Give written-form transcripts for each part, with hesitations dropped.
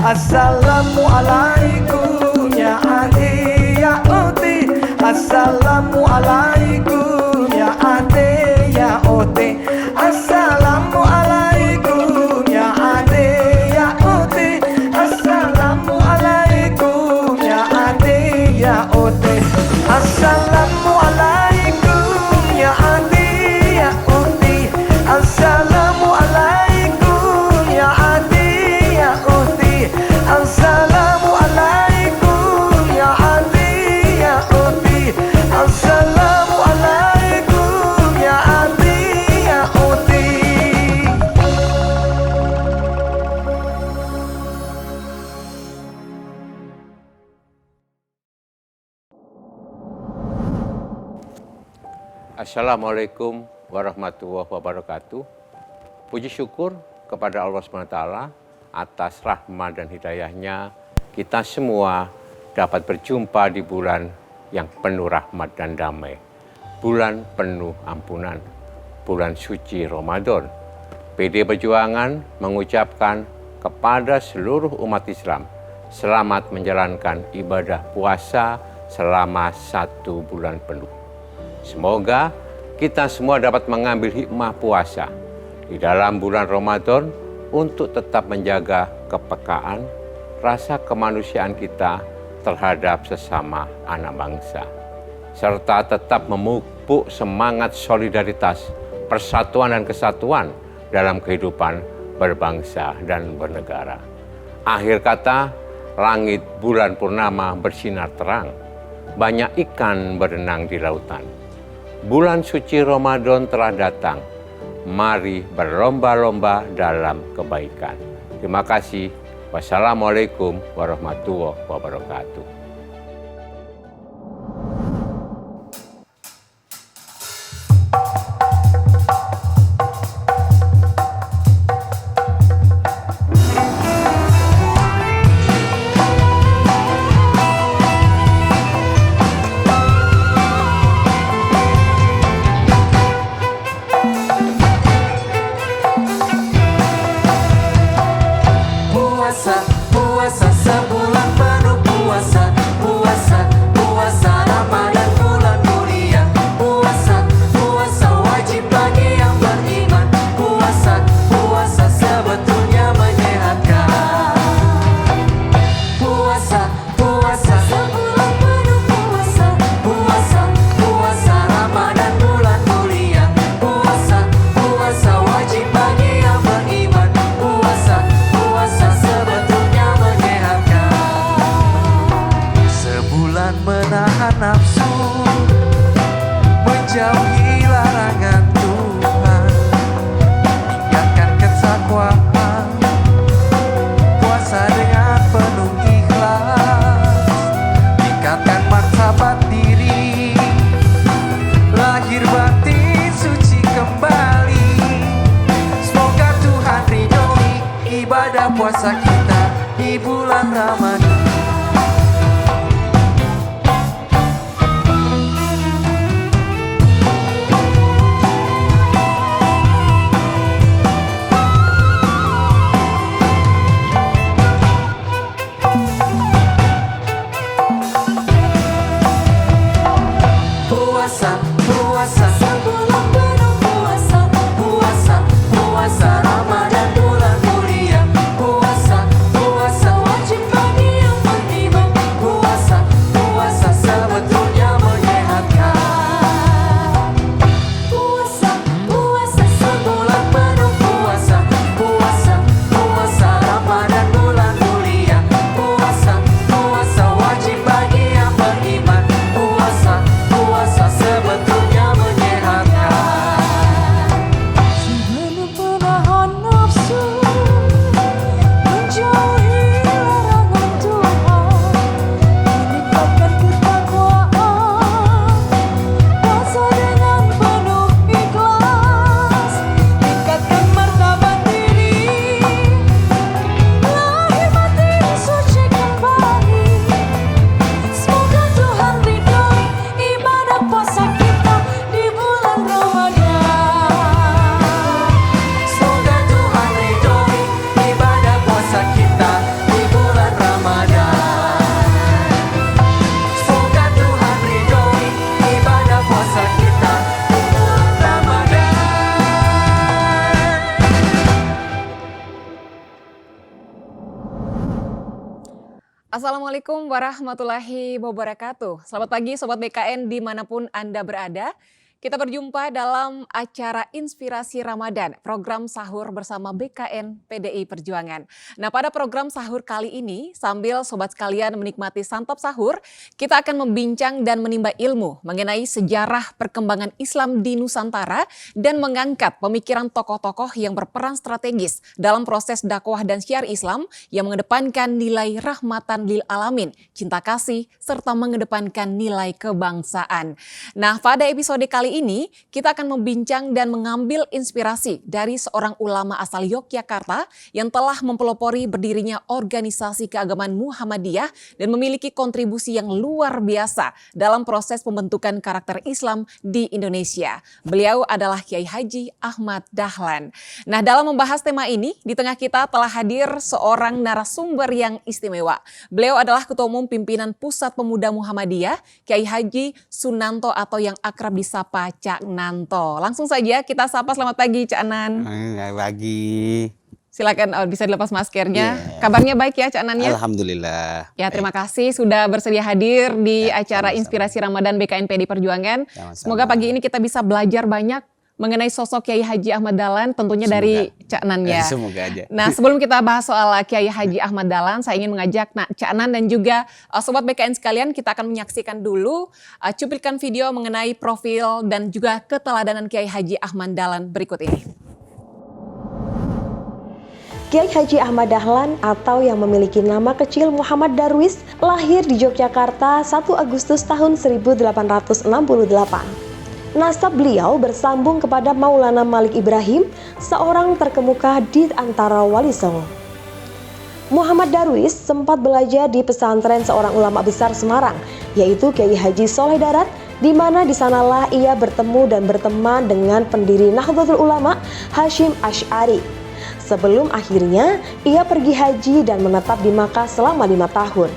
Assalamualaikum ya ade ya ote. Assalamualaikum ya ade ya ote. Assalamualaikum ya ade ya ote. Assalamualaikum ya ade ya ote. Assalamualaikum ya ade ya ote. Assalamualaikum ya ade ya ote. Assalamualaikum ya ade ya ote. Assalamualaikum ya ade ya ote. Assalamualaikum warahmatullahi wabarakatuh. Puji syukur kepada Allah SWT atas rahmat dan hidayahnya kita semua dapat berjumpa di bulan yang penuh rahmat dan damai. Bulan penuh ampunan, bulan suci Ramadan. PD Perjuangan mengucapkan kepada seluruh umat Islam, selamat menjalankan ibadah puasa selama 1 bulan penuh. Semoga kita semua dapat mengambil hikmah puasa di dalam bulan Ramadan untuk tetap menjaga kepekaan, rasa kemanusiaan kita terhadap sesama anak bangsa, serta tetap memupuk semangat solidaritas, persatuan dan kesatuan dalam kehidupan berbangsa dan bernegara. Akhir kata, langit bulan purnama bersinar terang, banyak ikan berenang di lautan. Bulan suci Ramadan telah datang. Mari berlomba-lomba dalam kebaikan. Terima kasih. Wassalamualaikum warahmatullahi wabarakatuh. Puasa sebulan penuh puasa. Puasa Ramadan bulan mulia. Puasa wajib bagi yang beriman. Puasa sebetulnya menyehatkan. Puasa sebulan penuh puasa. Puasa Ramadan bulan mulia. Puasa wajib bagi yang beriman. Puasa sebetulnya menyehatkan. Sebulan menahan nafsu, menjauhi larangan Tuhan, tinggalkan ketakwaan. Puasa dengan penuh ikhlas, tingkatkan martabat diri, lahir batin suci kembali. Semoga Tuhan ridhoi ibadah puasa kita di bulan Ramadan. Puasa sebulan penuh puasa. Puasa Ramadan bulan mulia. Puasa wajib bagi yang beriman. Puasa sebetulnya menyehatkan. Puasa sebulan penuh puasa. Puasa Ramadan bulan mulia. Puasa wajib bagi yang beriman. Puasa sebetulnya menyehatkan. Assalamualaikum warahmatullahi wabarakatuh. Selamat pagi Sobat BKN dimanapun Anda berada. Kita berjumpa dalam acara Inspirasi Ramadan, program sahur bersama BKN PDI Perjuangan. Nah, pada program sahur kali ini, sambil sobat sekalian menikmati santap sahur, kita akan membincang dan menimba ilmu mengenai sejarah perkembangan Islam di Nusantara dan mengangkat pemikiran tokoh-tokoh yang berperan strategis dalam proses dakwah dan syiar Islam yang mengedepankan nilai rahmatan lil alamin, cinta kasih, serta mengedepankan nilai kebangsaan. Nah, pada episode kali ini kita akan membincang dan mengambil inspirasi dari seorang ulama asal Yogyakarta yang telah mempelopori berdirinya organisasi keagamaan Muhammadiyah dan memiliki kontribusi yang luar biasa dalam proses pembentukan karakter Islam di Indonesia. Beliau adalah Kiai Haji Ahmad Dahlan. Nah, dalam membahas tema ini, di tengah kita telah hadir seorang narasumber yang istimewa. Beliau adalah Ketua Umum Pimpinan Pusat Pemuda Muhammadiyah, Kiai Haji Sunanto atau yang akrab disapa Cak Nanto. Langsung saja kita sapa, selamat pagi Cak Nan. Selamat pagi. Silakan bisa dilepas maskernya. Kabarnya baik ya Cak Nan ya? Alhamdulillah. Ya, terima kasih sudah bersedia hadir di acara Inspirasi Ramadan BKN PDI Perjuangan. Semoga pagi ini kita bisa belajar banyak mengenai sosok Kiai Haji Ahmad Dahlan, tentunya dari Cak Nan ya. Semoga aja. Nah, sebelum kita bahas soal Kiai Haji Ahmad Dahlan, saya ingin mengajak Cak Nan dan juga Sobat BKN sekalian, kita akan menyaksikan dulu cuplikan video mengenai profil dan juga keteladanan Kiai Haji Ahmad Dahlan berikut ini. Kiai Haji Ahmad Dahlan atau yang memiliki nama kecil Muhammad Darwis lahir di Yogyakarta 1 Agustus tahun 1868. Nasab beliau bersambung kepada Maulana Malik Ibrahim, seorang terkemuka di antara Wali Songo. Muhammad Darwis sempat belajar di pesantren seorang ulama besar Semarang, yaitu Kiai Haji Soleh Darat, di mana di sanalah ia bertemu dan berteman dengan pendiri Nahdlatul Ulama Hasyim Asy'ari. Sebelum akhirnya ia pergi haji dan menetap di Makkah selama 5 tahun.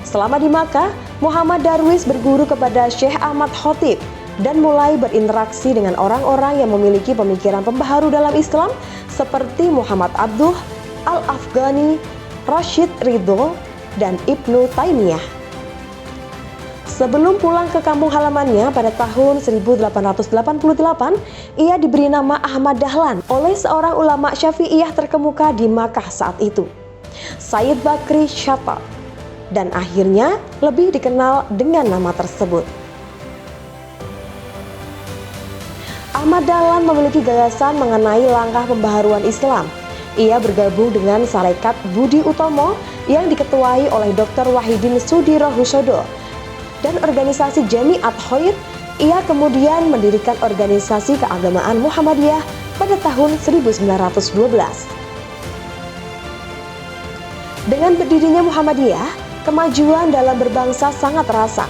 Selama di Makkah, Muhammad Darwis berguru kepada Syekh Ahmad Khotib dan mulai berinteraksi dengan orang-orang yang memiliki pemikiran pembaharu dalam Islam seperti Muhammad Abduh, Al-Afghani, Rashid Ridho, dan Ibnu Taimiyah. Sebelum pulang ke kampung halamannya pada tahun 1888, ia diberi nama Ahmad Dahlan oleh seorang ulama Syafi'iyah terkemuka di Makkah saat itu, Sayyid Bakri Syatab, dan akhirnya lebih dikenal dengan nama tersebut. Ahmad Dahlan memiliki gagasan mengenai langkah pembaharuan Islam. Ia bergabung dengan Sarekat Budi Utomo yang diketuai oleh Dr. Wahidin Sudirohusodo dan organisasi Jamiat Khair. Ia kemudian mendirikan organisasi keagamaan Muhammadiyah pada tahun 1912. Dengan berdirinya Muhammadiyah, kemajuan dalam berbangsa sangat terasa.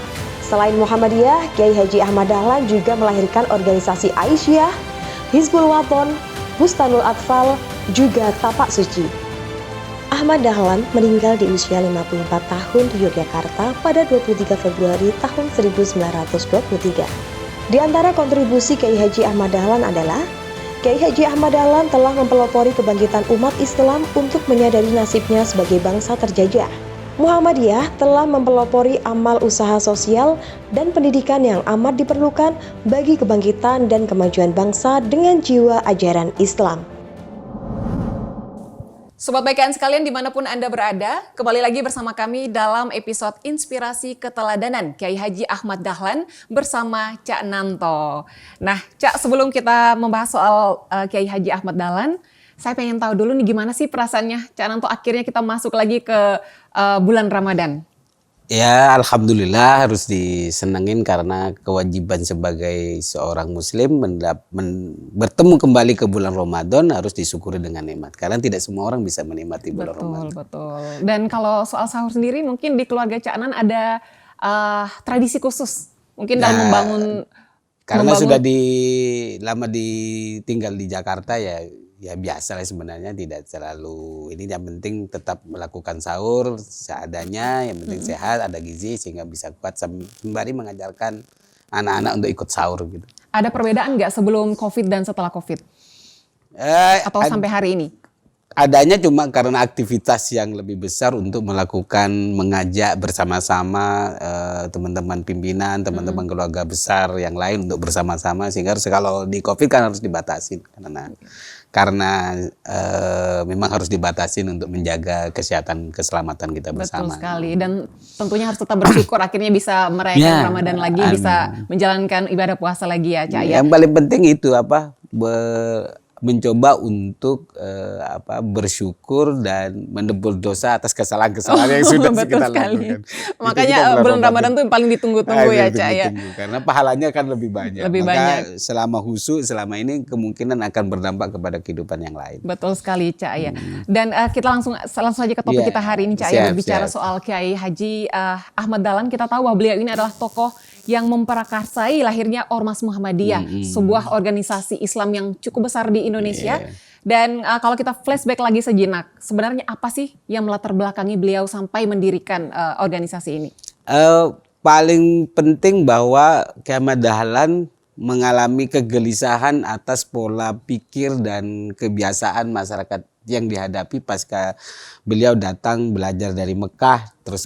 Selain Muhammadiyah, Kiai Haji Ahmad Dahlan juga melahirkan organisasi Aisyah, Hizbul Waton, Bustanul Atfal, juga Tapak Suci. Ahmad Dahlan meninggal di usia 54 tahun di Yogyakarta pada 23 Februari tahun 1923. Di antara kontribusi Kiai Haji Ahmad Dahlan adalah Kiai Haji Ahmad Dahlan telah mempelopori kebangkitan umat Islam untuk menyadari nasibnya sebagai bangsa terjajah. Muhammadiyah telah mempelopori amal usaha sosial dan pendidikan yang amat diperlukan bagi kebangkitan dan kemajuan bangsa dengan jiwa ajaran Islam. Sobat BKN sekalian dimanapun Anda berada, kembali lagi bersama kami dalam episode Inspirasi Keteladanan Kiai Haji Ahmad Dahlan bersama Cak Nanto. Nah, Cak, sebelum kita membahas soal Kiai Haji Ahmad Dahlan, saya pengen tahu dulu nih gimana sih perasaannya Cak Nanto akhirnya kita masuk lagi ke bulan Ramadan. Ya, alhamdulillah harus disenengin karena kewajiban sebagai seorang muslim bertemu kembali ke bulan Ramadan harus disyukuri dengan nikmat. Karena tidak semua orang bisa menikmati bulan Ramadan. Betul. Dan kalau soal sahur sendiri mungkin di keluarga Cak Nan ada tradisi khusus. Mungkin dalam membangun. Karena sudah lama tinggal di Jakarta ya biasa lah sebenarnya, tidak terlalu ini, yang penting tetap melakukan sahur seadanya, yang penting sehat, ada gizi sehingga bisa kuat sembari mengajarkan anak-anak untuk ikut sahur gitu. Ada perbedaan nggak sebelum COVID dan setelah COVID? Atau sampai hari ini? adanya cuma karena aktivitas yang lebih besar untuk mengajak bersama-sama teman-teman pimpinan, teman-teman keluarga besar yang lain untuk bersama-sama, sehingga kalau di COVID kan harus dibatasin karena memang harus dibatasin untuk menjaga kesehatan keselamatan kita bersama. Betul sekali, dan tentunya harus tetap bersyukur akhirnya bisa merayakan Ramadan lagi, bisa menjalankan ibadah puasa lagi ya, Cak. Yang paling penting itu mencoba untuk bersyukur dan menebus dosa atas kesalahan-kesalahan yang sudah kita lakukan. Makanya bulan Ramadan tuh yang paling ditunggu-tunggu ya, Cak ya. Karena pahalanya kan lebih banyak. Lebih banyak. Selama khusyuk selama ini kemungkinan akan berdampak kepada kehidupan yang lain. Betul sekali, Cak ya. Dan kita langsung aja ke topik kita hari ini, Cak ya, berbicara soal Kiai Haji Ahmad Dahlan. Kita tahu bahwa beliau ini adalah tokoh yang memprakarsai lahirnya Ormas Muhammadiyah, sebuah organisasi Islam yang cukup besar di Indonesia. Dan kalau kita flashback lagi sejenak, sebenarnya apa sih yang melatar belakangi beliau sampai mendirikan organisasi ini? Paling penting bahwa Kiai Ahmad Dahlan mengalami kegelisahan atas pola pikir dan kebiasaan masyarakat yang dihadapi pasca beliau datang belajar dari Mekah, terus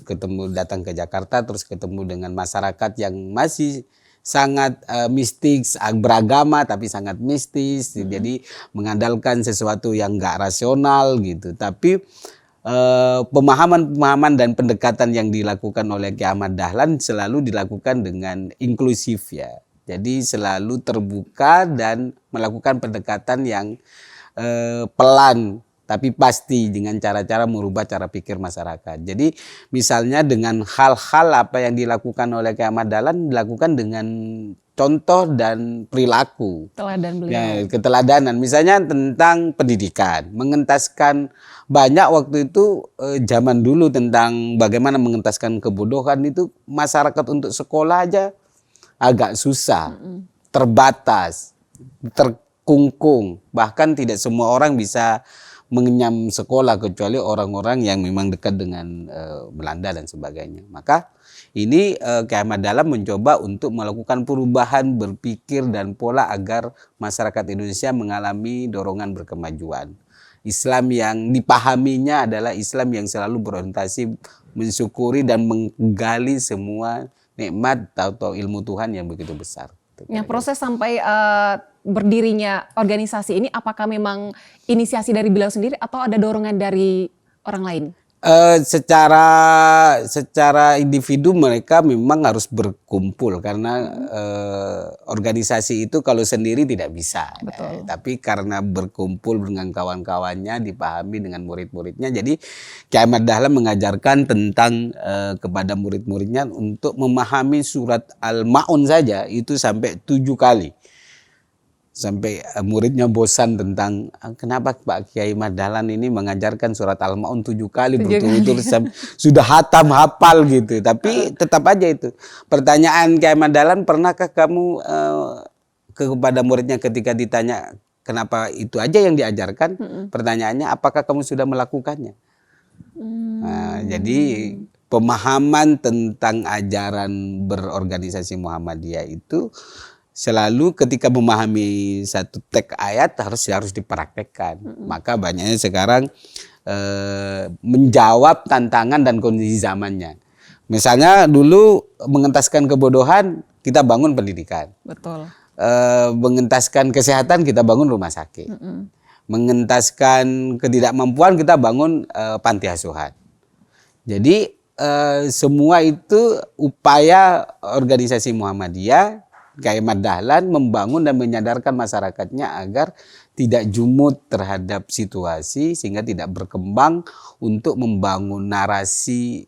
datang ke Jakarta, terus ketemu dengan masyarakat yang masih sangat mistik, beragama tapi sangat mistis, jadi mengandalkan sesuatu yang nggak rasional gitu. Tapi pemahaman dan pendekatan yang dilakukan oleh Kiai Ahmad Dahlan selalu dilakukan dengan inklusif ya. Jadi selalu terbuka dan melakukan pendekatan yang pelan tapi pasti dengan cara-cara merubah cara pikir masyarakat. Jadi misalnya dengan hal-hal apa yang dilakukan oleh Kiai Ahmad Dahlan dilakukan dengan contoh dan perilaku. Teladan beliau. Ya, keteladanan. Misalnya tentang pendidikan, mengentaskan banyak waktu itu zaman dulu tentang bagaimana mengentaskan kebodohan itu masyarakat untuk sekolah aja agak susah, terbatas, terkungkung. Bahkan tidak semua orang bisa mengenyam sekolah kecuali orang-orang yang memang dekat dengan Belanda dan sebagainya. Maka ini Kiai Ahmad Dahlan mencoba untuk melakukan perubahan berpikir dan pola agar masyarakat Indonesia mengalami dorongan berkemajuan. Islam yang dipahaminya adalah Islam yang selalu berorientasi mensyukuri dan menggali semua nikmat atau ilmu Tuhan yang begitu besar. Yang proses sampai berdirinya organisasi ini, apakah memang inisiasi dari beliau sendiri atau ada dorongan dari orang lain? Secara individu mereka memang harus berkumpul karena organisasi itu kalau sendiri tidak bisa. Tapi karena berkumpul dengan kawan-kawannya, dipahami dengan murid-muridnya. Jadi Kiai Ahmad Dahlan mengajarkan tentang kepada murid-muridnya untuk memahami surat Al-Ma'un saja itu sampai 7 kali. Sampai muridnya bosan tentang kenapa Pak Kiai Ahmad Dahlan ini mengajarkan surat Al-Ma'un 7 kali betul-betul sudah hatam hafal gitu. Tapi tetap aja itu pertanyaan Kiai Ahmad Dahlan, pernahkah kamu kepada muridnya ketika ditanya kenapa itu aja yang diajarkan, pertanyaannya apakah kamu sudah melakukannya? Nah, jadi pemahaman tentang ajaran berorganisasi Muhammadiyah itu selalu ketika memahami satu teks ayat harus dipraktekkan. Maka banyaknya sekarang menjawab tantangan dan kondisi zamannya. Misalnya dulu mengentaskan kebodohan, kita bangun pendidikan. Betul. Mengentaskan kesehatan, kita bangun rumah sakit. Mengentaskan ketidakmampuan, kita bangun panti asuhan. Jadi semua itu upaya organisasi Muhammadiyah, Kiai Ahmad Dahlan membangun dan menyadarkan masyarakatnya agar tidak jumut terhadap situasi sehingga tidak berkembang untuk membangun narasi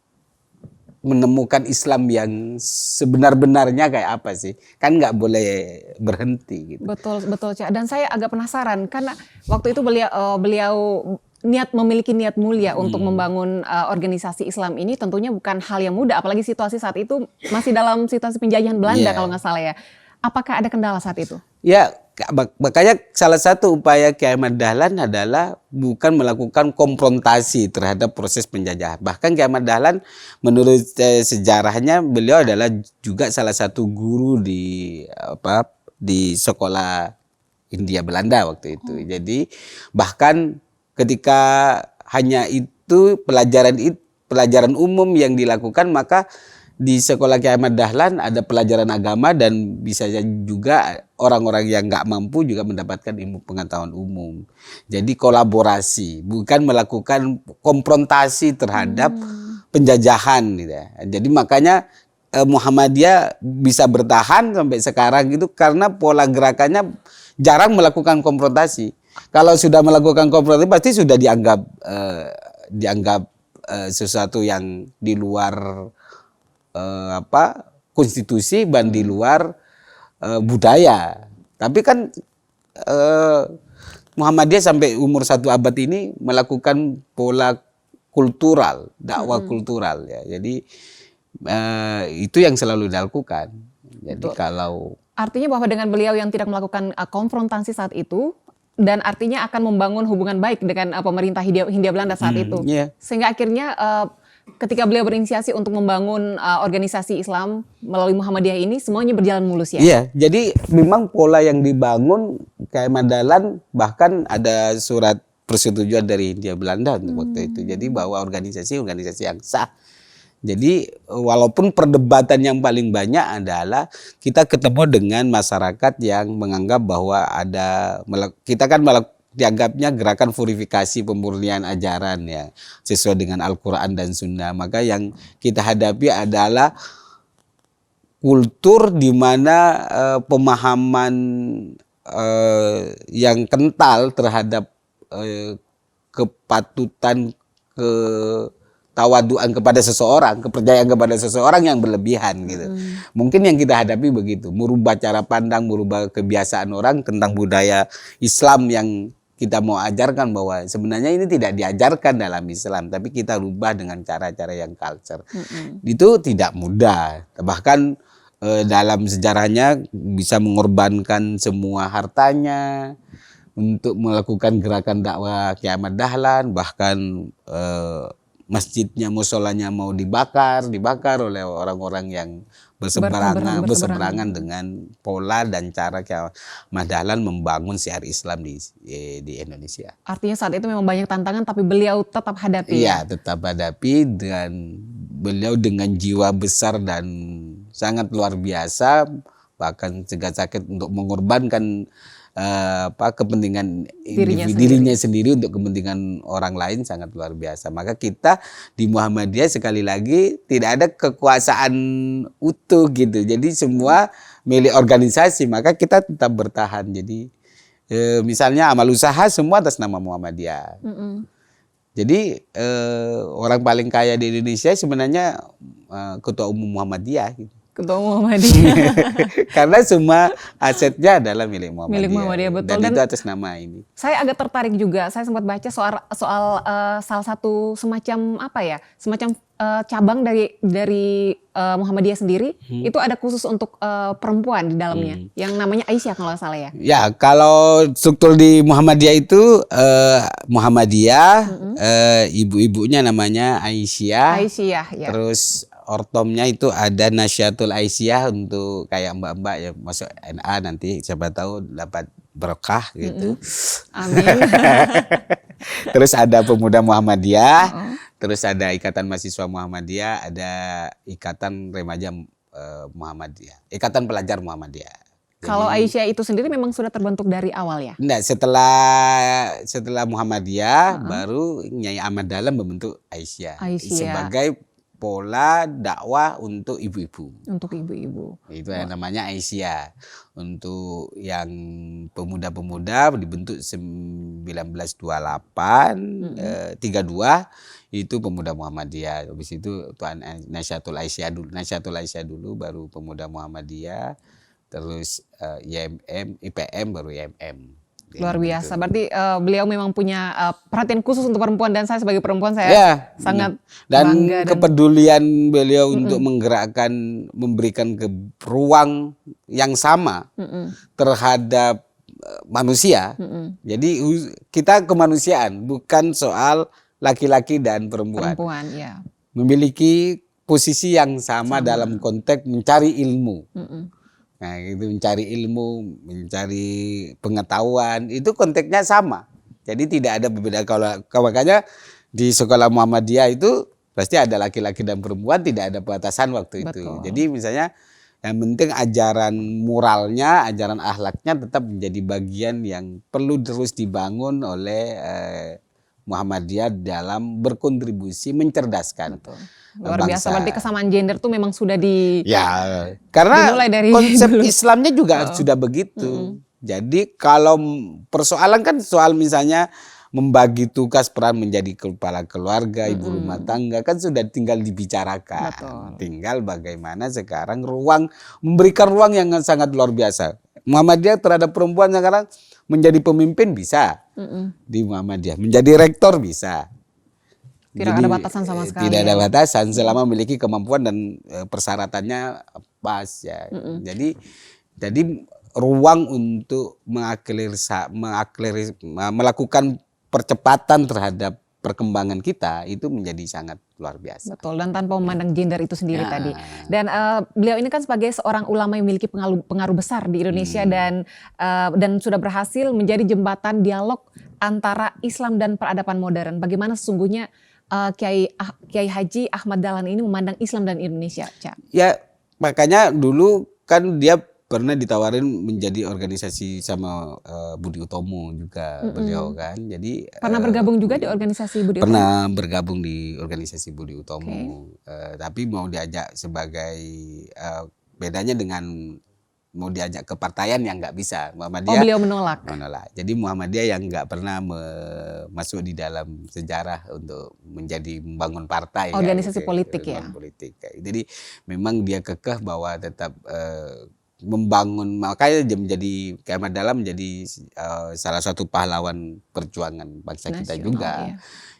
menemukan Islam yang sebenar-benarnya kayak apa sih, kan nggak boleh berhenti gitu. Betul Cak. Dan saya agak penasaran karena waktu itu beliau memiliki niat mulia untuk membangun organisasi Islam ini tentunya bukan hal yang mudah, apalagi situasi saat itu masih dalam situasi penjajahan Belanda kalau nggak salah ya. Apakah ada kendala saat itu? Ya, makanya salah satu upaya Kiai Ahmad Dahlan adalah bukan melakukan konfrontasi terhadap proses penjajahan. Bahkan Kiai Ahmad Dahlan menurut sejarahnya beliau adalah juga salah satu guru di sekolah Hindia Belanda waktu itu. Jadi bahkan ketika hanya itu pelajaran umum yang dilakukan, maka di sekolah Kiai Ahmad Dahlan ada pelajaran agama dan bisa juga orang-orang yang nggak mampu juga mendapatkan ilmu pengetahuan umum. Jadi kolaborasi, bukan melakukan konfrontasi terhadap penjajahan gitu ya. Jadi makanya Muhammadiyah bisa bertahan sampai sekarang itu karena pola gerakannya jarang melakukan konfrontasi. Kalau sudah melakukan konfrontasi pasti sudah dianggap sesuatu yang di luar konstitusi dan di luar budaya. Tapi kan Muhammadiyah sampai umur 1 abad ini melakukan pola kultural, dakwah kultural ya. Jadi itu yang selalu dilakukan. Jadi kalau Artinya bahwa dengan beliau yang tidak melakukan konfrontasi saat itu, dan artinya akan membangun hubungan baik dengan pemerintah Hindia Belanda saat itu. Iya. Sehingga akhirnya ketika beliau berinisiasi untuk membangun organisasi Islam melalui Muhammadiyah ini, semuanya berjalan mulus ya? Iya, jadi memang pola yang dibangun Kiai Ahmad Dahlan, bahkan ada surat persetujuan dari Hindia Belanda untuk waktu itu. Jadi bahwa organisasi yang sah. Jadi walaupun perdebatan yang paling banyak adalah kita ketemu dengan masyarakat yang menganggap bahwa kita kan dianggapnya gerakan purifikasi pemurnian ajaran ya sesuai dengan Al-Quran dan Sunnah. Maka yang kita hadapi adalah kultur di mana pemahaman yang kental terhadap kepatutan, ketawaduan kepada seseorang, kepercayaan kepada seseorang yang berlebihan gitu. Mungkin yang kita hadapi begitu, merubah cara pandang, merubah kebiasaan orang tentang budaya Islam yang kita mau ajarkan, bahwa sebenarnya ini tidak diajarkan dalam Islam, tapi kita rubah dengan cara-cara yang culture. Itu tidak mudah. Bahkan dalam sejarahnya bisa mengorbankan semua hartanya untuk melakukan gerakan dakwah Kiai Ahmad Dahlan, bahkan masjidnya, musolanya mau dibakar oleh orang-orang yang berseberangan dengan pola dan cara Kiai Ahmad Dahlan membangun syiar Islam di Indonesia. Artinya saat itu memang banyak tantangan, tapi beliau tetap hadapi. Iya, tetap hadapi, dan beliau dengan jiwa besar dan sangat luar biasa, bahkan sakit untuk mengorbankan kepentingan dirinya sendiri untuk kepentingan orang lain, sangat luar biasa. Maka kita di Muhammadiyah sekali lagi tidak ada kekuasaan utuh gitu. Jadi semua milik organisasi, maka kita tetap bertahan. Jadi misalnya amal usaha semua atas nama Muhammadiyah. Jadi orang paling kaya di Indonesia sebenarnya Ketua Umum Muhammadiyah gitu. Ketua Muhammadiyah. Karena semua asetnya adalah milik Muhammadiyah. Milik Muhammadiyah, betul. Dan itu atas nama ini. Saya agak tertarik juga. Saya sempat baca soal salah satu semacam cabang dari Muhammadiyah sendiri. Itu ada khusus untuk perempuan di dalamnya, yang namanya Aisyah kalau nggak salah ya. Ya, kalau struktur di Muhammadiyah itu Muhammadiyah, ibu-ibunya namanya Aisyah. Aisyah, ya. Terus ortomnya itu ada Nasyatul Aisyah untuk kayak mbak-mbak ya masuk NA, nanti siapa tahu dapat berkah gitu. Amin. Terus ada Pemuda Muhammadiyah, terus ada Ikatan Mahasiswa Muhammadiyah, ada Ikatan Remaja Muhammadiyah, Ikatan Pelajar Muhammadiyah. Kalau Aisyah itu sendiri memang sudah terbentuk dari awal ya? Enggak, setelah Muhammadiyah baru Nyai Ahmad Dahlan membentuk Aisyah sebagai pola dakwah untuk ibu-ibu. Untuk ibu-ibu. Itu yang namanya Aisyah. Untuk yang pemuda-pemuda dibentuk 1928, 32 itu Pemuda Muhammadiyah. Habis itu Tuan Nasyatul Aisyah dulu baru Pemuda Muhammadiyah. Terus IPM baru IMM. Luar biasa. Berarti beliau memang punya perhatian khusus untuk perempuan, dan saya sebagai perempuan saya sangat bangga. Dan kepedulian beliau untuk memberikan ruang yang sama terhadap manusia. Jadi kita kemanusiaan, bukan soal laki-laki dan perempuan. Ya. Memiliki posisi yang sama dalam konteks mencari ilmu. Nah, itu mencari ilmu, mencari pengetahuan, itu konteksnya sama. Jadi tidak ada perbedaan. Kalau makanya di sekolah Muhammadiyah itu pasti ada laki-laki dan perempuan, tidak ada batasan waktu itu. Betul. Jadi misalnya yang penting ajaran moralnya, ajaran akhlaknya tetap menjadi bagian yang perlu terus dibangun oleh Muhammadiyah dalam berkontribusi mencerdaskan. Betul. Luar biasa, bangsa. berarti kesamaan gender tuh memang sudah di Ya, karena dimulai dari konsep dulu. Islamnya juga sudah begitu. Jadi kalau persoalan kan soal misalnya membagi tugas peran menjadi kepala keluarga, ibu rumah tangga kan sudah tinggal dibicarakan. Betul. Tinggal bagaimana sekarang memberikan ruang yang sangat luar biasa. Muhammadiyah terhadap perempuan sekarang menjadi pemimpin bisa di Muhammadiyah, menjadi rektor bisa. Tidak ada batasan sama sekali. Tidak ya. ada batasan selama memiliki kemampuan dan persyaratannya pas ya. Jadi ruang untuk melakukan percepatan terhadap perkembangan kita itu menjadi sangat luar biasa. Betul, dan tanpa memandang gender itu sendiri Ya. tadi. Dan beliau ini kan sebagai seorang ulama yang memiliki pengaruh besar di Indonesia dan sudah berhasil menjadi jembatan dialog antara Islam dan peradaban modern. Bagaimana sesungguhnya Kiai Haji Ahmad Dahlan ini memandang Islam dan Indonesia, Cak? Ya, makanya dulu kan dia pernah ditawarin menjadi organisasi sama Budi Utomo juga beliau kan. Jadi Pernah bergabung juga di organisasi Budi Utomo? pernah bergabung di organisasi Budi Utomo. Tapi mau diajak sebagai bedanya dengan mau diajak ke partaian yang nggak bisa. Muhammadiyah beliau menolak. Jadi Muhammadiyah yang nggak pernah masuk di dalam sejarah untuk membangun partai. Organisasi kan, politik ya. Politik. Jadi memang dia kekeh bahwa tetap membangun, makanya dia menjadi Ahmad Dahlan menjadi salah satu pahlawan perjuangan bangsa kita Nasional, juga. ya.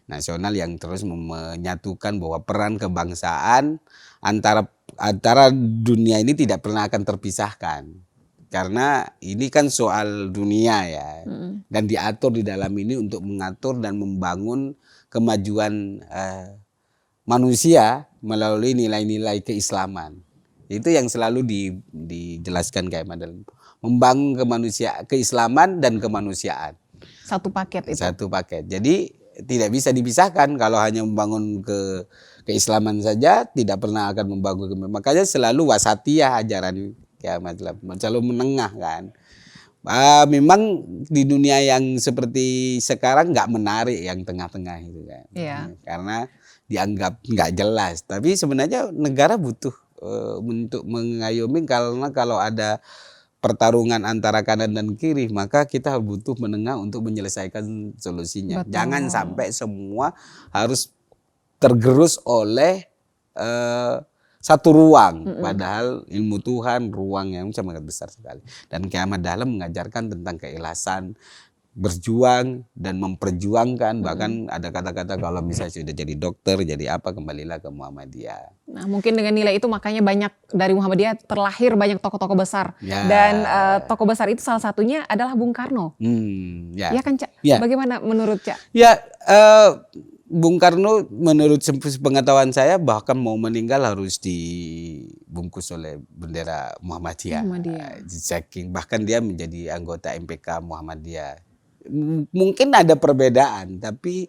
Nasional yang terus menyatukan bahwa peran kebangsaan antara dunia ini tidak pernah akan terpisahkan. Karena ini kan soal dunia ya. Dan diatur di dalam ini untuk mengatur dan membangun kemajuan manusia melalui nilai-nilai keislaman. Itu yang selalu dijelaskan kayak Ahmad Dahlan. Membangun keislaman dan kemanusiaan. Satu paket itu. Satu paket. Jadi tidak bisa dipisahkan. Kalau hanya membangun keislaman saja tidak pernah akan membangun. Makanya selalu wasatiyah ajaran kayak Ahmad Dahlan, selalu menengah kan. Memang di dunia yang seperti sekarang nggak menarik yang tengah-tengah itu kan. Iya. Karena dianggap nggak jelas. Tapi sebenarnya negara butuh untuk mengayomi, karena kalau ada pertarungan antara kanan dan kiri maka kita butuh menengah untuk menyelesaikan solusinya. Betul. Jangan sampai semua harus tergerus oleh satu ruang, padahal ilmu Tuhan ruang yang sangat besar sekali. Dan Kiai Ahmad Dahlan mengajarkan tentang keikhlasan, berjuang dan memperjuangkan. Bahkan ada kata-kata kalau misalnya sudah jadi dokter, jadi apa, kembalilah ke Muhammadiyah. Nah, mungkin dengan nilai itu makanya banyak dari Muhammadiyah terlahir banyak tokoh-tokoh besar. Ya. Dan tokoh besar itu salah satunya adalah Bung Karno. Ya. Ya kan, Cak? Ya. Bagaimana menurut Cak? Ya, Bung Karno menurut pengetahuan saya bahkan mau meninggal harus dibungkus oleh bendera Muhammadiyah. Saking bahkan dia menjadi anggota MPK Muhammadiyah. Mungkin ada perbedaan, tapi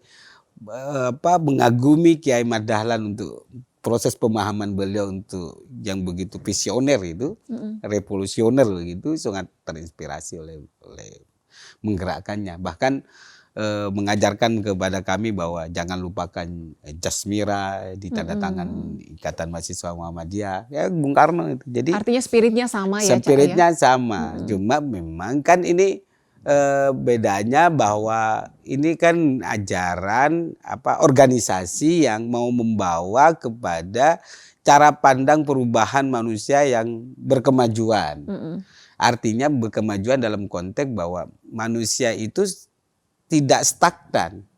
mengagumi Kiai Ahmad Dahlan untuk proses pemahaman beliau untuk yang begitu visioner itu, revolusioner begitu, sangat terinspirasi oleh menggerakkannya. Bahkan mengajarkan kepada kami bahwa jangan lupakan Jasmira di tanda tangan Ikatan Mahasiswa Muhammadiyah. Ya Bung Karno itu. Jadi artinya spiritnya sama ya, Cak, spiritnya ya? sama. Cuma memang kan ini bedanya bahwa ini kan ajaran organisasi yang mau membawa kepada cara pandang perubahan manusia yang berkemajuan. Artinya berkemajuan dalam konteks bahwa manusia itu tidak stagnan.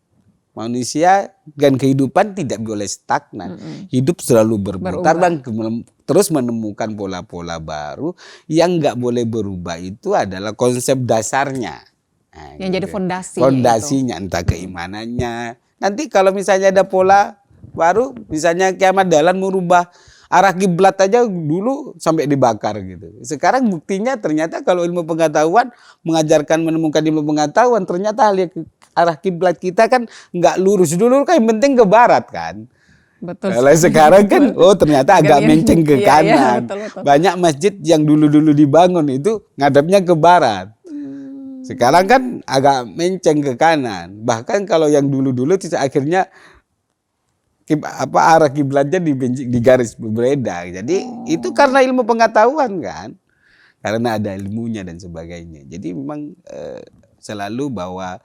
Manusia dan kehidupan tidak boleh stagnan. Hidup selalu berputar dan terus menemukan pola-pola baru. Yang nggak boleh berubah itu adalah konsep dasarnya. Nah, yang jadi fondasi. Fondasinya, entah keimanannya. Nanti kalau misalnya ada pola baru, misalnya Kiai Ahmad Dahlan merubah arah kiblat aja dulu sampai dibakar gitu. Sekarang buktinya ternyata kalau ilmu pengetahuan mengajarkan menemukan ilmu pengetahuan, ternyata arah kiblat kita kan nggak lurus. Dulu kan yang penting ke barat kan. Betul. Kalau sekarang kan ternyata agak menceng ke Iya, kanan. betul. Banyak masjid yang dulu-dulu dibangun itu ngadepnya ke barat. Sekarang kan agak menceng ke kanan. Bahkan kalau yang dulu-dulu akhirnya arah kiblatnya di garis berbeda. Jadi itu karena ilmu pengetahuan kan. Karena ada ilmunya dan sebagainya. Jadi memang selalu bahwa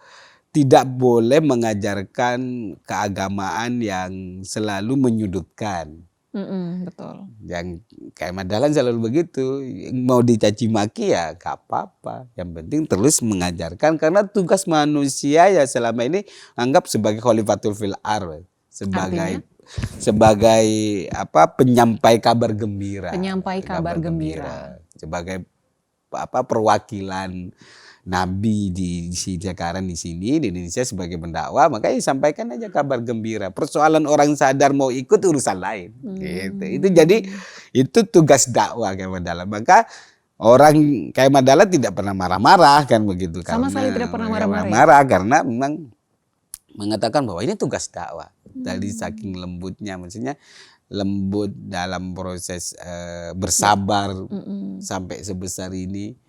tidak boleh mengajarkan keagamaan yang selalu menyudutkan. Betul. Yang kayak Madalan selalu begitu, mau dicaci maki ya gak apa-apa. Yang penting terus mengajarkan karena tugas manusia ya selama ini anggap sebagai khalifatul fil ardh, sebagai penyampai kabar gembira. Penyampai kabar gembira. Sebagai perwakilan Nabi di sekarang di sini di Indonesia sebagai pendakwah, makanya sampaikan aja kabar gembira. Persoalan orang sadar mau ikut urusan lain. Gitu. Itu jadi itu tugas dakwah kayak Madalan. Maka orang kayak Madalan tidak pernah marah-marah kan begitu. Sama sekali tidak pernah marah-marah. Marah karena memang mengatakan bahwa ini tugas dakwah. Dari saking lembutnya, maksudnya lembut dalam proses bersabar sampai sebesar ini.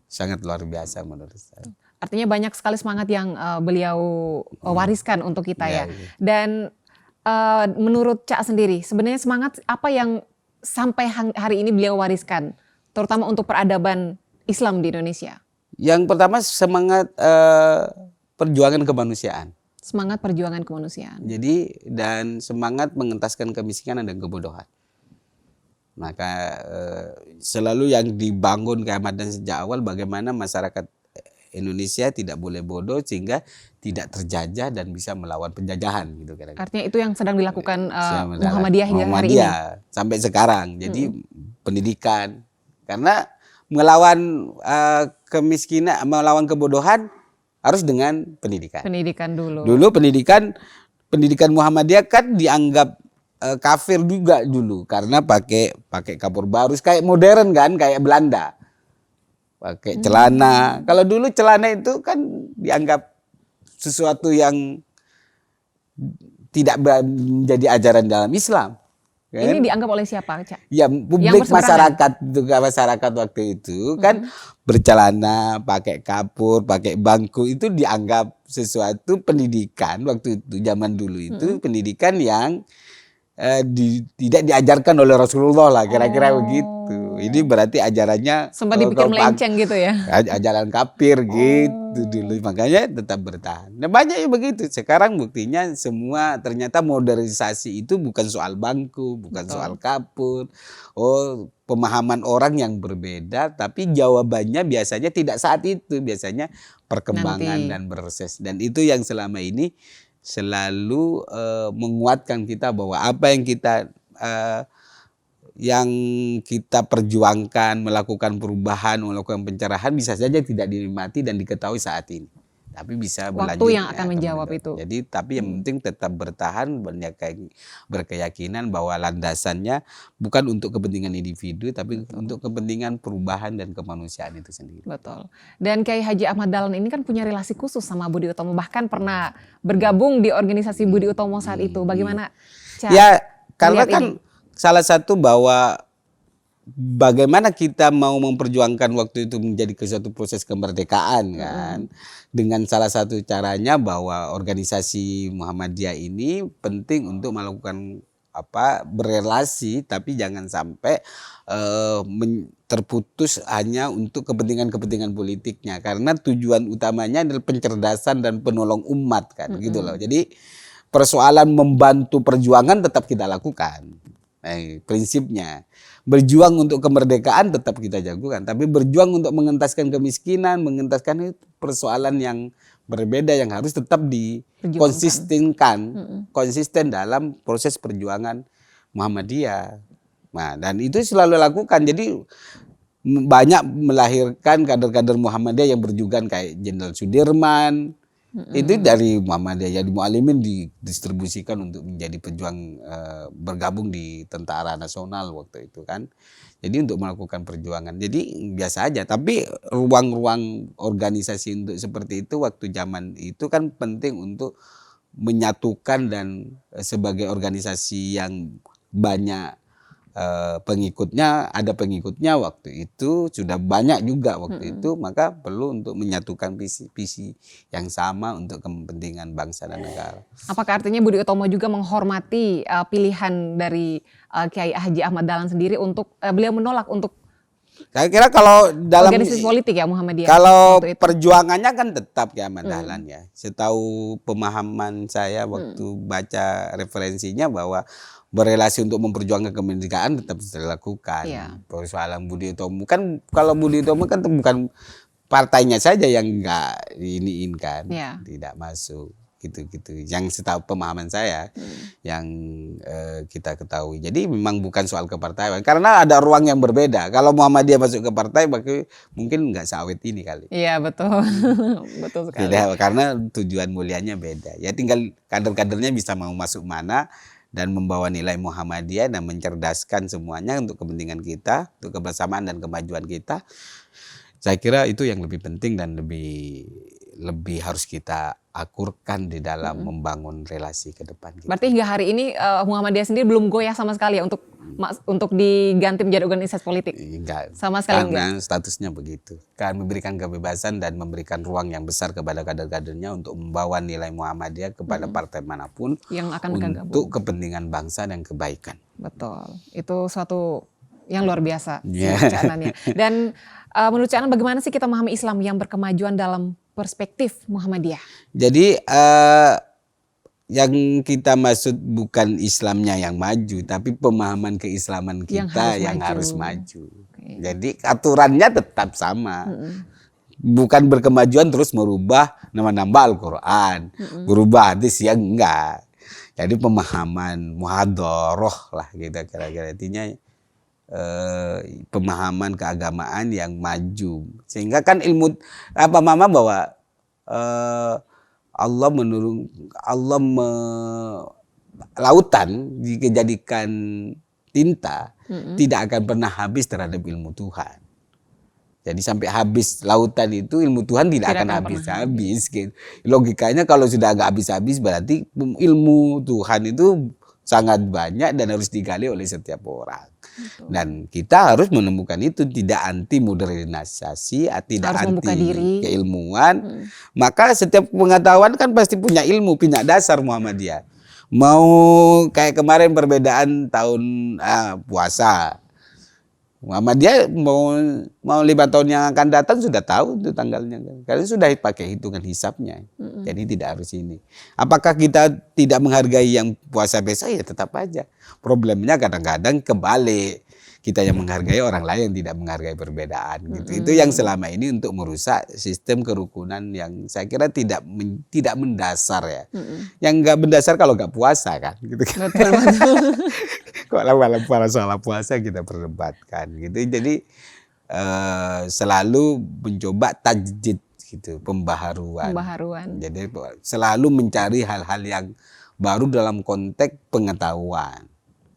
Sangat luar biasa menurut saya. Artinya banyak sekali semangat yang beliau wariskan untuk kita ya. Dan menurut Cak sendiri, sebenarnya semangat apa yang sampai hari ini beliau wariskan, terutama untuk peradaban Islam di Indonesia? Yang pertama semangat perjuangan kemanusiaan. Semangat perjuangan kemanusiaan. Jadi dan semangat mengentaskan kemiskinan dan kebodohan. Maka selalu yang dibangun keamanan sejak awal bagaimana masyarakat Indonesia tidak boleh bodoh sehingga tidak terjajah dan bisa melawan penjajahan gitu kira-kira. Artinya itu yang sedang dilakukan Muhammadiyah hingga hari ini. Sampai sekarang. Jadi pendidikan karena melawan kemiskinan, melawan kebodohan harus dengan pendidikan. Pendidikan dulu. Dulu pendidikan Muhammadiyah kan dianggap kafir juga dulu karena pakai kapur barus kayak modern kan, kayak Belanda pakai celana. Kalau dulu celana itu kan dianggap sesuatu yang tidak menjadi ajaran dalam Islam kan? Ini dianggap oleh siapa, Cak? Ya publik masyarakat waktu itu kan bercelana pakai kapur pakai bangku itu dianggap sesuatu pendidikan waktu itu, zaman dulu itu pendidikan yang tidak diajarkan oleh Rasulullah lah kira-kira begitu. Ini berarti ajarannya sempat dipikir melenceng gitu ya. Ajaran kafir gitu dulu, makanya tetap bertahan. Nah, banyak yang begitu. Sekarang buktinya semua ternyata modernisasi itu bukan soal bangku, bukan soal kapur. Pemahaman orang yang berbeda, tapi jawabannya biasanya tidak saat itu, biasanya perkembangan dan proses. Dan itu yang selama ini selalu menguatkan kita bahwa apa yang kita perjuangkan, melakukan perubahan, melakukan pencerahan bisa saja tidak dinikmati dan diketahui saat ini. Tapi bisa berlanjut. Waktu yang akan menjawab itu. Jadi tapi yang penting tetap bertahan, berkeyakinan bahwa landasannya bukan untuk kepentingan individu tapi untuk kepentingan perubahan dan kemanusiaan itu sendiri. Betul. Dan Kiai Haji Ahmad Dahlan ini kan punya relasi khusus sama Budi Utomo, bahkan pernah bergabung di organisasi Budi Utomo saat itu. Bagaimana ya, karena kan salah satu bahwa bagaimana kita mau memperjuangkan waktu itu menjadi ke suatu proses kemerdekaan kan, dengan salah satu caranya bahwa organisasi Muhammadiyah ini penting untuk melakukan berelasi tapi jangan sampai terputus hanya untuk kepentingan politiknya, karena tujuan utamanya adalah pencerdasan dan penolong umat kan gitu loh. Jadi persoalan membantu perjuangan tetap kita lakukan. Prinsipnya berjuang untuk kemerdekaan tetap kita jagokan, tapi berjuang untuk mengentaskan kemiskinan, mengentaskan itu persoalan yang berbeda yang harus tetap dikonsistenkan, konsisten dalam proses perjuangan Muhammadiyah. Nah, dan itu selalu lakukan. Jadi banyak melahirkan kader-kader Muhammadiyah yang berjuang kayak Jenderal Sudirman, Itu dari Muhammadiyah, jadi Mualimin didistribusikan untuk menjadi pejuang bergabung di Tentara Nasional waktu itu kan. Jadi untuk melakukan perjuangan. Jadi biasa aja, tapi ruang-ruang organisasi untuk seperti itu waktu zaman itu kan penting untuk menyatukan dan sebagai organisasi yang banyak pengikutnya, ada pengikutnya waktu itu sudah banyak juga waktu itu, maka perlu untuk menyatukan visi yang sama untuk kepentingan bangsa dan negara. Apakah artinya Budi Utomo juga menghormati pilihan dari Kiai Haji Ahmad Dahlan sendiri untuk beliau menolak untuk Saya kira kalau dalam organisasi politik ya Muhammadiyah? kalau waktu itu? perjuangannya kan tetap Kiai Ahmad Dahlan ya. Setahu pemahaman saya waktu baca referensinya bahwa berelasi untuk memperjuangkan kemerdekaan tetap dilakukan. Iya. Persoalan Budi Utomo kan, kalau Budi Utomo kan bukan partainya saja yang enggak iniin kan, Iya. tidak masuk gitu-gitu. Yang setahu pemahaman saya, yang kita ketahui. Jadi memang bukan soal kepartaian, karena ada ruang yang berbeda. Kalau Muhammadiyah masuk ke partai, mungkin nggak seawet ini kali. Iya betul, betul sekali. Tidak, karena tujuan mulianya beda. Ya tinggal kader-kadernya bisa mau masuk mana dan membawa nilai Muhammadiyah dan mencerdaskan semuanya untuk kepentingan kita, untuk kebersamaan dan kemajuan kita. Saya kira itu yang lebih penting dan lebih harus kita akurkan di dalam membangun relasi ke depan kita. Berarti hingga hari ini Muhammadiyah sendiri belum goyah sama sekali ya untuk diganti menjadi organisasi politik? Enggak. Sama sekali karena statusnya begitu. Kan memberikan kebebasan dan memberikan ruang yang besar kepada kader-kadernya untuk membawa nilai Muhammadiyah kepada partai manapun yang akan bergabung untuk kepentingan bangsa dan kebaikan. Betul, itu suatu yang luar biasa Yeah. Cak Anan ya. Dan menurut Cak Anan bagaimana sih kita memahami Islam yang berkemajuan dalam perspektif Muhammadiyah? Jadi yang kita maksud bukan Islamnya yang maju, tapi pemahaman keislaman kita yang harus maju. Okay. Jadi aturannya tetap sama. Bukan berkemajuan terus merubah nambah Al-Quran, berubah hadis yang enggak. Jadi pemahaman muhadharah lah gitu kira-kira, intinya pemahaman keagamaan yang maju. Sehingga kan ilmu mama bahwa lautan dijadikan tinta tidak akan pernah habis terhadap ilmu Tuhan. Jadi sampai habis lautan itu ilmu Tuhan tidak akan habis-habis. Gitu. Logikanya kalau sudah agak habis-habis berarti ilmu Tuhan itu sangat banyak dan harus digali oleh setiap orang. Betul. Dan kita harus menemukan itu, tidak anti modernisasi, tidak harus anti keilmuan. Maka setiap pengetahuan kan pasti punya ilmu, punya dasar Muhammadiyah. Mau kayak kemarin perbedaan tahun puasa. Muhammadiyah mau 5 tahun yang akan datang sudah tahu itu tanggalnya. Karena sudah pakai hitungan hisapnya. Jadi tidak harus ini. Apakah kita tidak menghargai yang puasa besok? Ya tetap aja. Problemnya kadang-kadang kebalik. Kita yang menghargai, orang lain yang tidak menghargai perbedaan. Gitu. Itu yang selama ini untuk merusak sistem kerukunan yang saya kira tidak mendasar ya. Yang nggak mendasar kalau nggak puasa kan. Gitu. Betul, betul. Kalau para soal puasa kita perdebatkan gitu. Jadi selalu mencoba tajdid gitu, pembaharuan. Jadi selalu mencari hal-hal yang baru dalam konteks pengetahuan.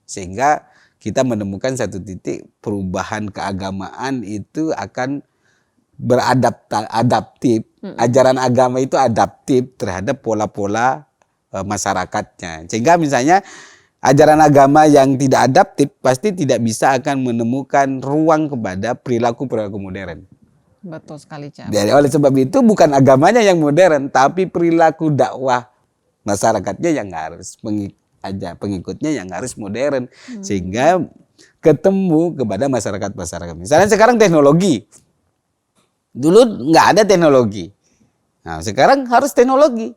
Sehingga kita menemukan satu titik perubahan keagamaan itu akan adaptif. Ajaran agama itu adaptif terhadap pola-pola masyarakatnya. Sehingga misalnya ajaran agama yang tidak adaptif pasti tidak bisa akan menemukan ruang kepada perilaku-perilaku modern. Betul sekali, Cak. Jadi oleh sebab itu bukan agamanya yang modern, tapi perilaku dakwah masyarakatnya yang harus pengikutnya yang harus modern. Sehingga ketemu kepada masyarakat. Misalnya sekarang teknologi. Dulu nggak ada teknologi. Nah, sekarang harus teknologi.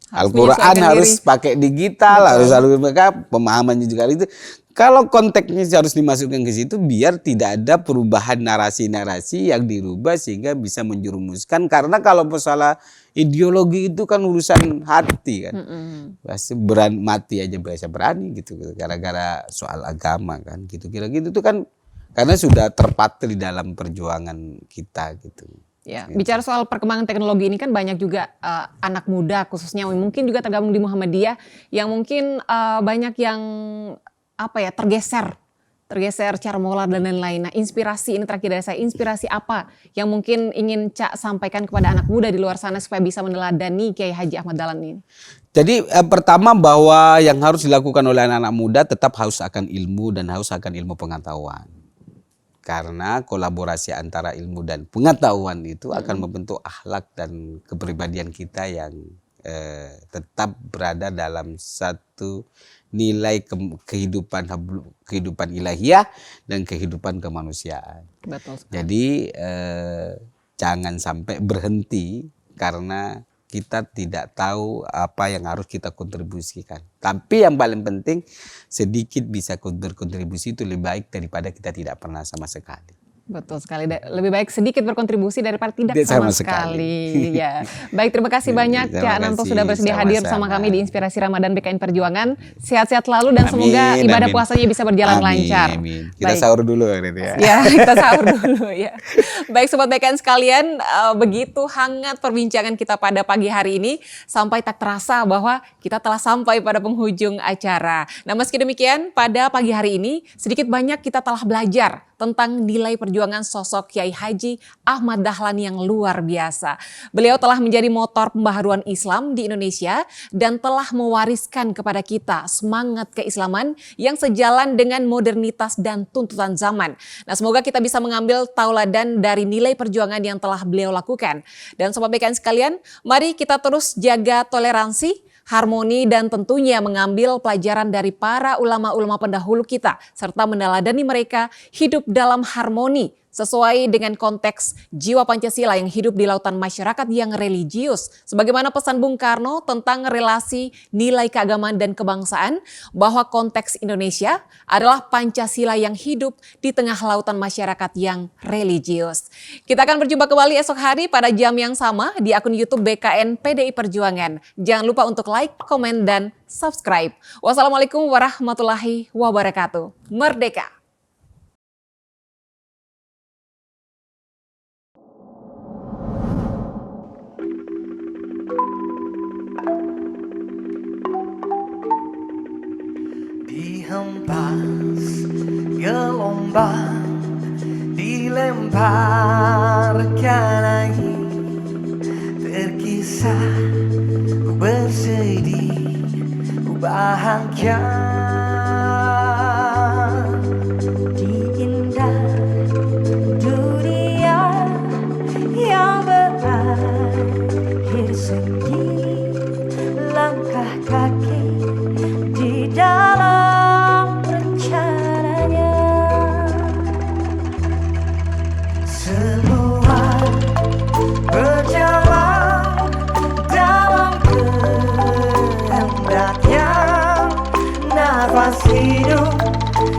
Al-Quran harus pakai digital, harus mereka pemahamannya juga itu. Kalau konteksnya harus dimasukkan ke situ biar tidak ada perubahan narasi-narasi yang dirubah sehingga bisa menjerumuskan. Karena kalau masalah ideologi itu kan urusan hati kan. Pasti mati aja biasa berani gitu. Gara-gara soal agama kan gitu. Kira-kira itu kan karena sudah terpatri dalam perjuangan kita gitu. Ya, bicara soal perkembangan teknologi ini kan banyak juga anak muda khususnya mungkin juga tergabung di Muhammadiyah yang mungkin banyak yang tergeser cara mengolah dan lain-lain. Nah, inspirasi ini terakhir dari saya, inspirasi apa yang mungkin ingin Cak sampaikan kepada anak muda di luar sana supaya bisa meneladani Kiai Haji Ahmad Dahlan ini? Jadi pertama bahwa yang harus dilakukan oleh anak-anak muda tetap haus akan ilmu dan haus akan ilmu pengetahuan. Karena kolaborasi antara ilmu dan pengetahuan itu akan membentuk akhlak dan kepribadian kita yang tetap berada dalam satu nilai kehidupan ilahiyah dan kehidupan kemanusiaan. Betul sekali. Jadi jangan sampai berhenti karena kita tidak tahu apa yang harus kita kontribusikan. Tapi yang paling penting sedikit bisa berkontribusi itu lebih baik daripada kita tidak pernah sama sekali. Betul sekali. Lebih baik sedikit berkontribusi daripada tidak sama sekali. Ya. Baik, terima kasih banyak Cak Ananto sudah bersedia hadir bersama kami di Inspirasi Ramadan BKN Perjuangan. Sehat-sehat selalu dan semoga ibadah puasanya bisa berjalan lancar. Amin. Kita sahur dulu ya. Ya, kita sahur dulu ya. Baik Sobat BKN sekalian, begitu hangat perbincangan kita pada pagi hari ini sampai tak terasa bahwa kita telah sampai pada penghujung acara. Nah, meski demikian pada pagi hari ini sedikit banyak kita telah belajar tentang nilai perjuangan sosok Kiai Haji Ahmad Dahlan yang luar biasa. Beliau telah menjadi motor pembaharuan Islam di Indonesia dan telah mewariskan kepada kita semangat keislaman yang sejalan dengan modernitas dan tuntutan zaman. Nah, semoga kita bisa mengambil tauladan dari nilai perjuangan yang telah beliau lakukan. Dan Sobat BKN sekalian, mari kita terus jaga toleransi, harmoni, dan tentunya mengambil pelajaran dari para ulama-ulama pendahulu kita serta meneladani mereka hidup dalam harmoni sesuai dengan konteks jiwa Pancasila yang hidup di lautan masyarakat yang religius. Sebagaimana pesan Bung Karno tentang relasi nilai keagamaan dan kebangsaan, bahwa konteks Indonesia adalah Pancasila yang hidup di tengah lautan masyarakat yang religius. Kita akan berjumpa kembali esok hari pada jam yang sama di akun YouTube BKN PDI Perjuangan. Jangan lupa untuk like, komen, dan subscribe. Wassalamualaikum warahmatullahi wabarakatuh. Merdeka! Dihempas gelombang, dilemparkan angin, terkisah ku bersedih, ku bahagia. Di indah dunia yang berakhir sendiri, langkah kaki di dalam rencananya. Semua berjalan dalam kehendaknya. Nafas hidup,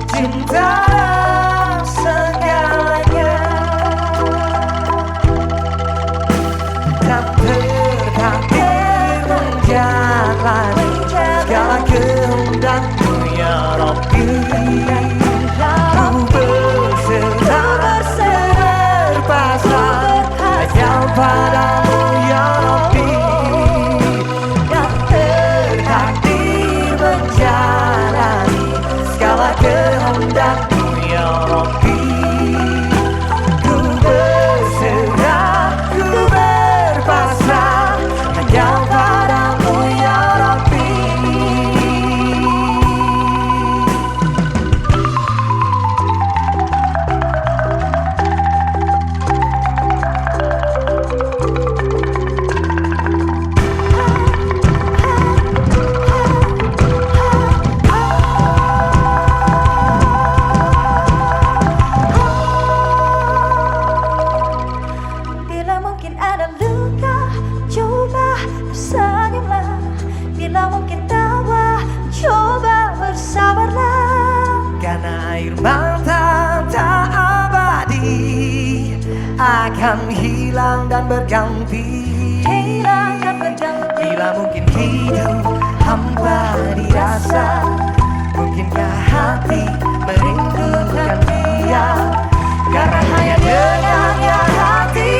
cinta dan segalanya. Tak tertakdir menjalani segala kehendakmu ya Rabbi. Ku berserah, berpasrah hanya padamu ya Rabbi. Tak tertakdir menjalani segala kehendakmu ya Rabbi. Ku berserah, ku berpasrah hanya padamu ya Rabbi. Bila mungkin ada luka, coba tersenyumlah. Bila mungkin tawa, coba bersabarlah. Karena air mata tak abadi, akan hilang dan berganti. Bila mungkin hidup hampa dirasa, mungkinkah hati merindukan dia? Karena hanya dengannya hati